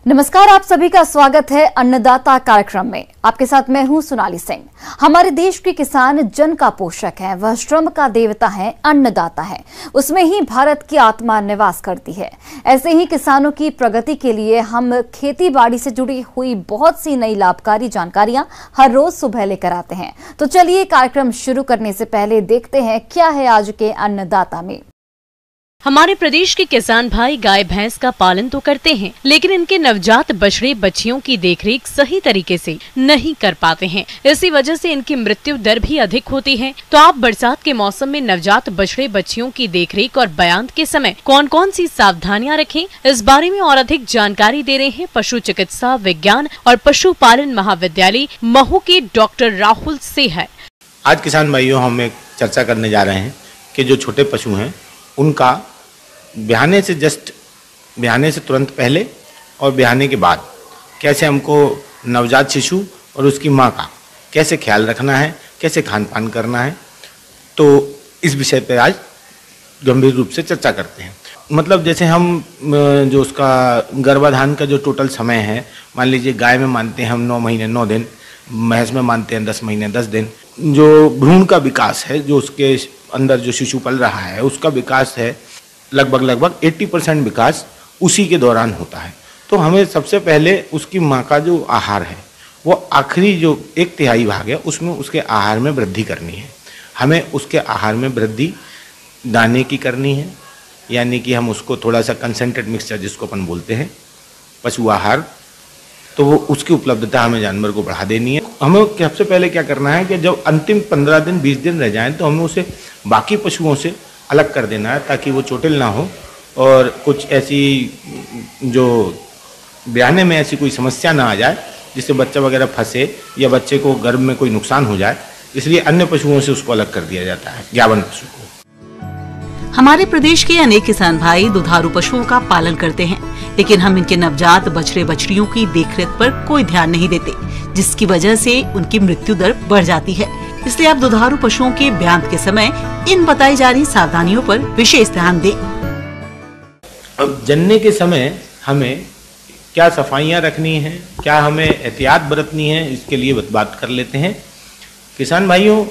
नमस्कार, आप सभी का स्वागत है अन्नदाता कार्यक्रम में। आपके साथ मैं हूं सोनाली सिंह। हमारे देश के किसान जन का पोषक है, वह श्रम का देवता है, अन्नदाता है। उसमें ही भारत की आत्मा निवास करती है। ऐसे ही किसानों की प्रगति के लिए हम खेती बाड़ी से जुड़ी हुई बहुत सी नई लाभकारी जानकारियां हर रोज सुबह लेकर आते हैं। तो चलिए कार्यक्रम शुरू करने से पहले देखते हैं क्या है आज के अन्नदाता में। हमारे प्रदेश के किसान भाई गाय भैंस का पालन तो करते हैं, लेकिन इनके नवजात बछड़े बच्चियों की देखरेख सही तरीके से नहीं कर पाते हैं। इसी वजह से इनकी मृत्यु दर भी अधिक होती है। तो आप बरसात के मौसम में नवजात बछड़े बच्चियों की देखरेख और बयान के समय कौन कौन सी सावधानियां रखें, इस बारे में और अधिक जानकारी दे रहे हैं पशु चिकित्सा विज्ञान और पशुपालन महाविद्यालय महू के डॉक्टर राहुल सेहर। आज किसान भाइयों, हम एक चर्चा करने जा रहे हैं कि जो छोटे पशु हैं उनका ब्याहने से तुरंत पहले और ब्याहने के बाद कैसे हमको नवजात शिशु और उसकी माँ का कैसे ख्याल रखना है, कैसे खान पान करना है। तो इस विषय पर आज गंभीर रूप से चर्चा करते हैं। मतलब जैसे हम जो उसका गर्भाधान का जो टोटल समय है, मान लीजिए गाय में मानते हैं हम 9 महीने 9 दिन, भैंस में मानते हैं 10 महीने 10 दिन। जो भ्रूण का विकास है, जो उसके अंदर जो शिशु पल रहा है, उसका विकास है लगभग 80% विकास उसी के दौरान होता है। तो हमें सबसे पहले उसकी माँ का जो आहार है, वो आखिरी जो 1/3 भाग है, उसमें उसके आहार में वृद्धि करनी है। हमें उसके आहार में वृद्धि दाने की करनी है, यानी कि हम उसको थोड़ा सा कंसेंट्रेट मिक्सचर जिसको अपन बोलते हैं पशु आहार, तो वो उसकी उपलब्धता हमें जानवर को बढ़ा देनी है। हमें सबसे पहले क्या करना है कि जब अंतिम 15 दिन 20 दिन रह जाएं तो हमें उसे बाकी पशुओं से अलग कर देना है, ताकि वो चोटिल ना हो और कुछ ऐसी जो ब्याहने में ऐसी कोई समस्या ना आ जाए जिससे बच्चा वगैरह फंसे या बच्चे को गर्भ में कोई नुकसान हो जाए। इसलिए अन्य पशुओं से उसको अलग कर दिया जाता है, ज्ञावन पशु को। हमारे प्रदेश के अनेक किसान भाई दुधारू पशुओं का पालन करते हैं, लेकिन हम इनके नवजात बछड़े बछड़ियों की देखरेख पर कोई ध्यान नहीं देते, जिसकी वजह से उनकी मृत्यु दर बढ़ जाती है। इसलिए आप दुधारू पशुओं के ब्यान के समय इन बताई जा रही सावधानियों पर विशेष ध्यान दें। अब जनने के समय हमें क्या सफाइयाँ रखनी है, क्या हमें एहतियात बरतनी है, इसके लिए बात कर लेते हैं। किसान भाइयों,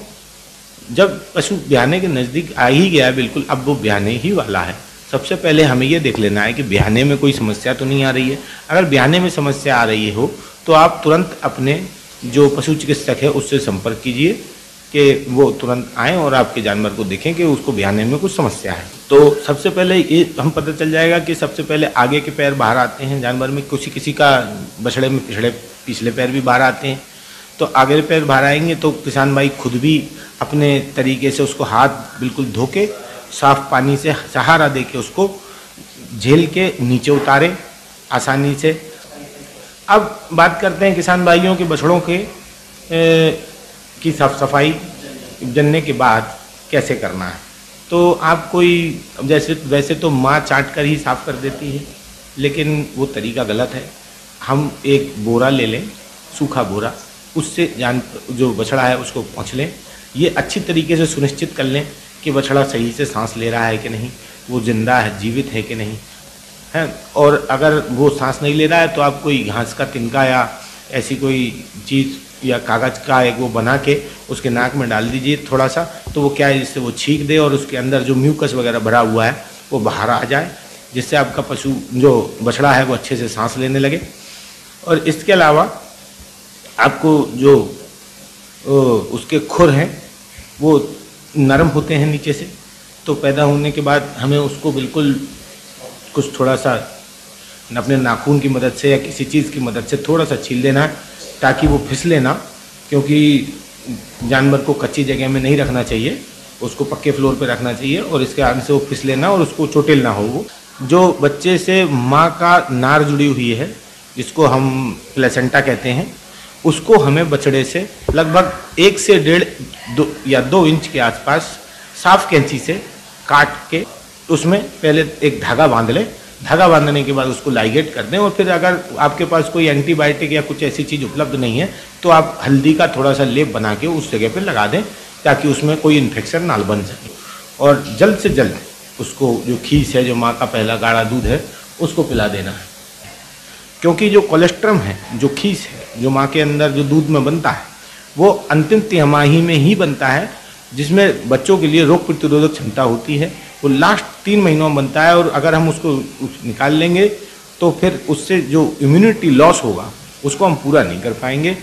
जब पशु ब्याहने के नज़दीक आ ही गया है, बिल्कुल अब वो ब्याहने ही वाला है, सबसे पहले हमें ये देख लेना है कि ब्याहने में कोई समस्या तो नहीं आ रही है। अगर ब्याहने में समस्या आ रही हो तो आप तुरंत अपने जो पशु चिकित्सक है उससे संपर्क कीजिए कि वो तुरंत आएँ और आपके जानवर को देखें कि उसको ब्याहने में कुछ समस्या है। तो सबसे पहले ये हम पता चल जाएगा कि सबसे पहले आगे के पैर बाहर आते हैं जानवर में, किसी का बछड़े में पिछले पैर भी बाहर आते हैं। तो आगे पैर बाहर आएंगे तो किसान भाई खुद भी अपने तरीके से उसको हाथ बिल्कुल धो के साफ पानी से सहारा दे के उसको झेल के नीचे उतारे आसानी से। अब बात करते हैं किसान भाइयों के बछड़ों की साफ सफाई जनने के बाद कैसे करना है। तो आप वैसे तो माँ चाट कर ही साफ कर देती है, लेकिन वो तरीका गलत है। हम एक बोरा ले लें, सूखा बोरा, उससे जो बछड़ा है उसको पोंछ लें। ये अच्छी तरीके से सुनिश्चित कर लें कि बछड़ा सही से सांस ले रहा है कि नहीं, वो जिंदा है, जीवित है कि नहीं है। और अगर वो सांस नहीं ले रहा है तो आप कोई घास का तिनका या ऐसी कोई चीज़ या कागज़ का एक वो बना के उसके नाक में डाल दीजिए थोड़ा सा, तो वो क्या है, जिससे वो छींक दे और उसके अंदर जो म्यूकस वगैरह भरा हुआ है वो बाहर आ जाए, जिससे आपका पशु जो बछड़ा है वो अच्छे से सांस लेने लगे। और इसके अलावा आपको जो उसके खुर हैं वो नरम होते हैं नीचे से, तो पैदा होने के बाद हमें उसको बिल्कुल कुछ थोड़ा सा अपने नाखून की मदद से या किसी चीज़ की मदद से थोड़ा सा छील देना है, ताकि वो फिसले ना, क्योंकि जानवर को कच्ची जगह में नहीं रखना चाहिए, उसको पक्के फ्लोर पे रखना चाहिए और इसके आगे से वो फिसले ना और उसको चोटिल ना हो। वो जो बच्चे से माँ का नार जुड़ी हुई है, जिसको हम प्लेसेंटा कहते हैं, उसको हमें बछड़े से लगभग 1 से 1.5 या 2 इंच के आसपास साफ कैंची से काट के उसमें पहले एक धागा बांध लें। धागा बांधने के बाद उसको लाइगेट कर दें और फिर अगर आपके पास कोई एंटीबायोटिक या कुछ ऐसी चीज़ उपलब्ध नहीं है तो आप हल्दी का थोड़ा सा लेप बना के उस जगह पर लगा दें, ताकि उसमें कोई इन्फेक्शन ना बन सके। और जल्द से जल्द उसको जो खीस है, जो माँ का पहला गाढ़ा दूध है, उसको पिला देना है। क्योंकि जो कोलेस्ट्रम है, जो खीस है, जो माँ के अंदर जो दूध में बनता है, वो अंतिम तिमाही में ही बनता है, जिसमें बच्चों के लिए रोग प्रतिरोधक क्षमता होती है। वो लास्ट 3 महीनों में बनता है, और अगर हम उसको निकाल लेंगे तो फिर उससे जो इम्यूनिटी लॉस होगा उसको हम पूरा नहीं कर पाएंगे।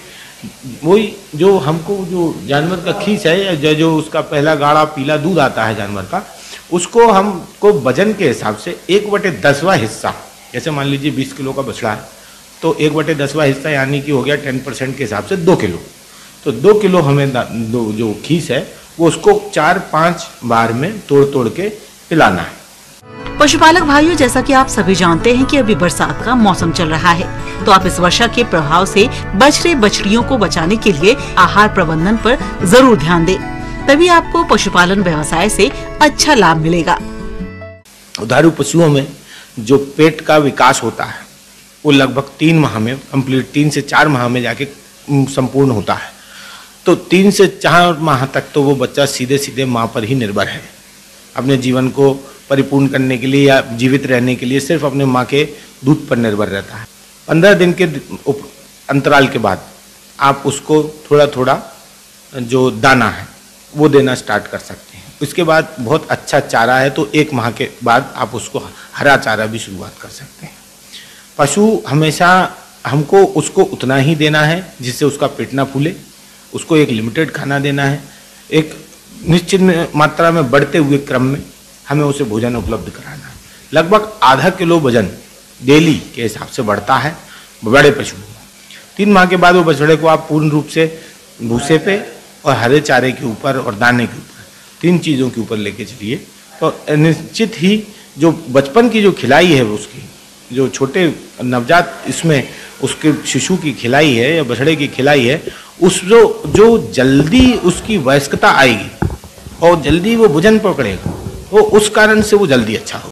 वही जो हमको जो जानवर का खीस है, या जो उसका पहला गाढ़ा पीला दूध आता है जानवर का, उसको हमको वजन के हिसाब से 1/10वां हिस्सा, जैसे मान लीजिए 20 किलो का बछड़ा है तो 1/10वां हिस्सा यानी कि हो गया 10% के हिसाब से 2 किलो। तो 2 किलो हमें जो खीस है वो उसको 4-5 बार में तोड़ के पिलाना है। पशुपालक भाइयों, जैसा कि आप सभी जानते हैं कि अभी बरसात का मौसम चल रहा है, तो आप इस वर्षा के प्रभाव से बछड़े बछड़ियों को बचाने के लिए आहार प्रबंधन पर जरूर ध्यान दें, तभी आपको पशुपालन व्यवसाय से अच्छा लाभ मिलेगा। दुधारू पशुओं में जो पेट का विकास होता है वो लगभग 3 माह में कंप्लीट, 3 से 4 माह में जाके संपूर्ण होता है। तो 3 से 4 माह तक तो वो बच्चा सीधे सीधे माँ पर ही निर्भर है। अपने जीवन को परिपूर्ण करने के लिए या जीवित रहने के लिए सिर्फ अपने माँ के दूध पर निर्भर रहता है। 15 दिन के अंतराल के बाद आप उसको थोड़ा थोड़ा जो दाना है वो देना स्टार्ट कर सकते हैं। उसके बाद बहुत अच्छा चारा है तो 1 माह के बाद आप उसको हरा चारा भी शुरुआत कर सकते हैं। पशु हमेशा हमको उसको उतना ही देना है जिससे उसका पेट ना फूले, उसको एक लिमिटेड खाना देना है, एक निश्चित मात्रा में बढ़ते हुए क्रम में हमें उसे भोजन उपलब्ध कराना है। लगभग आधा किलो वजन डेली के हिसाब से बढ़ता है बड़े पशु। 3 माह के बाद वो बछड़े को आप पूर्ण रूप से भूसे पे और हरे चारे के ऊपर और दाने के ऊपर, 3 चीज़ों के ऊपर लेके चलिए तो निश्चित ही जो बचपन की जो खिलाई है, उसकी जो छोटे नवजात इसमें उसके शिशु की खिलाई है या बछड़े की खिलाई है, उस जो जल्दी उसकी वयस्कता आएगी और जल्दी वो भोजन पकड़ेगा, वो उस कारण से वो जल्दी अच्छा हो।